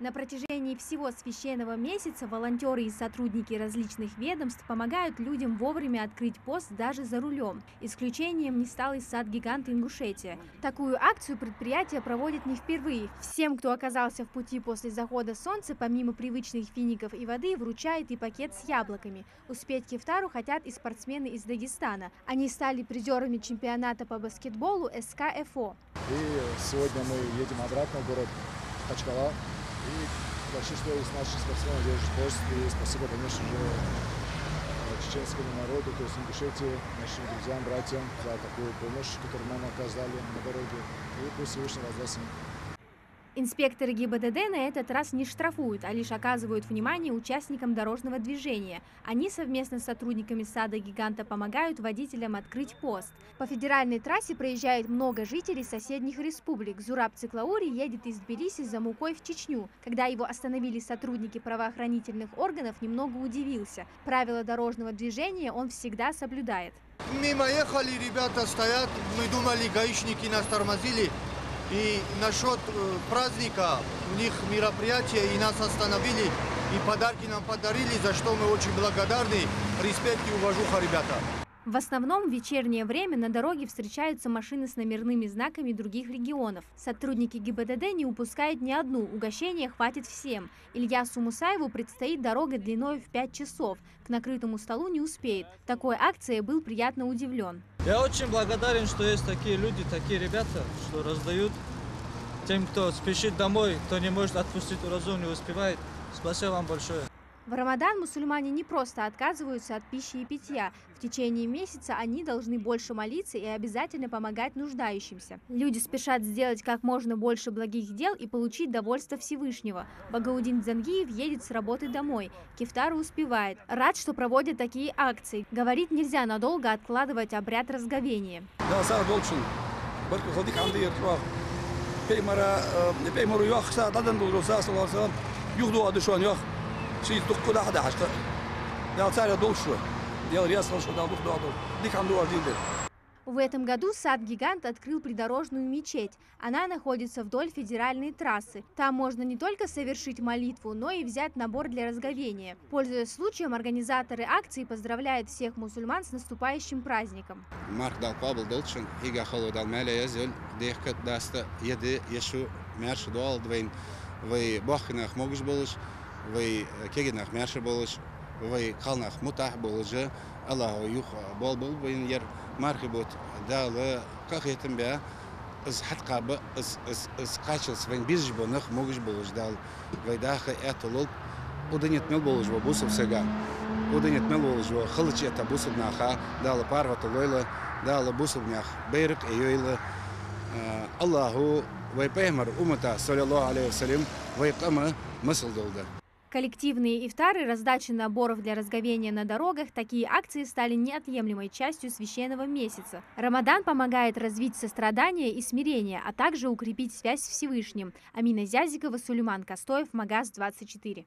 На протяжении всего священного месяца волонтеры и сотрудники различных ведомств помогают людям вовремя открыть пост даже за рулем. Исключением не стал и сад-гигант Ингушетия. Такую акцию предприятие проводит не впервые. Всем, кто оказался в пути после захода солнца, помимо привычных фиников и воды, вручает и пакет с яблоками. Успеть к ифтару хотят и спортсмены из Дагестана. Они стали призерами чемпионата по баскетболу СК-ФО. И сегодня мы едем обратно в город Махачкала. И почти что из наших спортсменов держит пост. И спасибо, конечно же, чеченскому народу, то есть Ингушетии, нашим друзьям, братьям за такую помощь, которую нам оказали на дороге. И пусть Всевышний воздаст им. Инспекторы ГИБДД на этот раз не штрафуют, а лишь оказывают внимание участникам дорожного движения. Они совместно с сотрудниками сада-гиганта помогают водителям открыть пост. По федеральной трассе проезжает много жителей соседних республик. Зураб Циклаури едет из Тбилиси за мукой в Чечню. Когда его остановили сотрудники правоохранительных органов, немного удивился. Правила дорожного движения он всегда соблюдает. Мимо ехали, ребята стоят, мы думали, гаишники нас тормозили. И насчет праздника, у них мероприятие, и нас остановили, и подарки нам подарили, за что мы очень благодарны. Респект и уважуха, ребята. В основном в вечернее время на дороге встречаются машины с номерными знаками других регионов. Сотрудники ГИБДД не упускают ни одну, угощения хватит всем. Ильясу Мусаеву предстоит дорога длиной в 5 часов. К накрытому столу не успеет. Такой акцией был приятно удивлен. Я очень благодарен, что есть такие люди, такие ребята, что раздают тем, кто спешит домой, кто не может отпустить уразу, не успевает. Спасибо вам большое. В Рамадан мусульмане не просто отказываются от пищи и питья. В течение месяца они должны больше молиться и обязательно помогать нуждающимся. Люди спешат сделать как можно больше благих дел и получить довольство Всевышнего. Багаудин Дзангиев едет с работы домой. К ифтару успевает. Рад, что проводят такие акции. Говорит, нельзя надолго откладывать обряд разговения. В этом году сад-гигант открыл придорожную мечеть. Она находится вдоль федеральной трассы. Там можно не только совершить молитву, но и взять набор для разговения. Пользуясь случаем, организаторы акции поздравляют всех мусульман с наступающим праздником. Вы кегинах мерше болыш, вы калнах мутах болыжы, Аллаху юх бол бин ер мархибут далы как этим бе из хаткабы из качел свен бизж бонах могуш болыш дал, вы даха этолол уденет мел болыш во бусов сега, уденет мел болыш во хылыч это бусов наха далы парватолойла далы бусов нях бейрик эйойла Аллаху вы пеймар умата саллаллаху алейхи вассалям вы кама мысл долда. Коллективные ифтары, раздача наборов для разговения на дорогах – такие акции стали неотъемлемой частью священного месяца. Рамадан помогает развить сострадание и смирение, а также укрепить связь с Всевышним. Амина Зязикова, Сулейман Костоев, Магаз 24.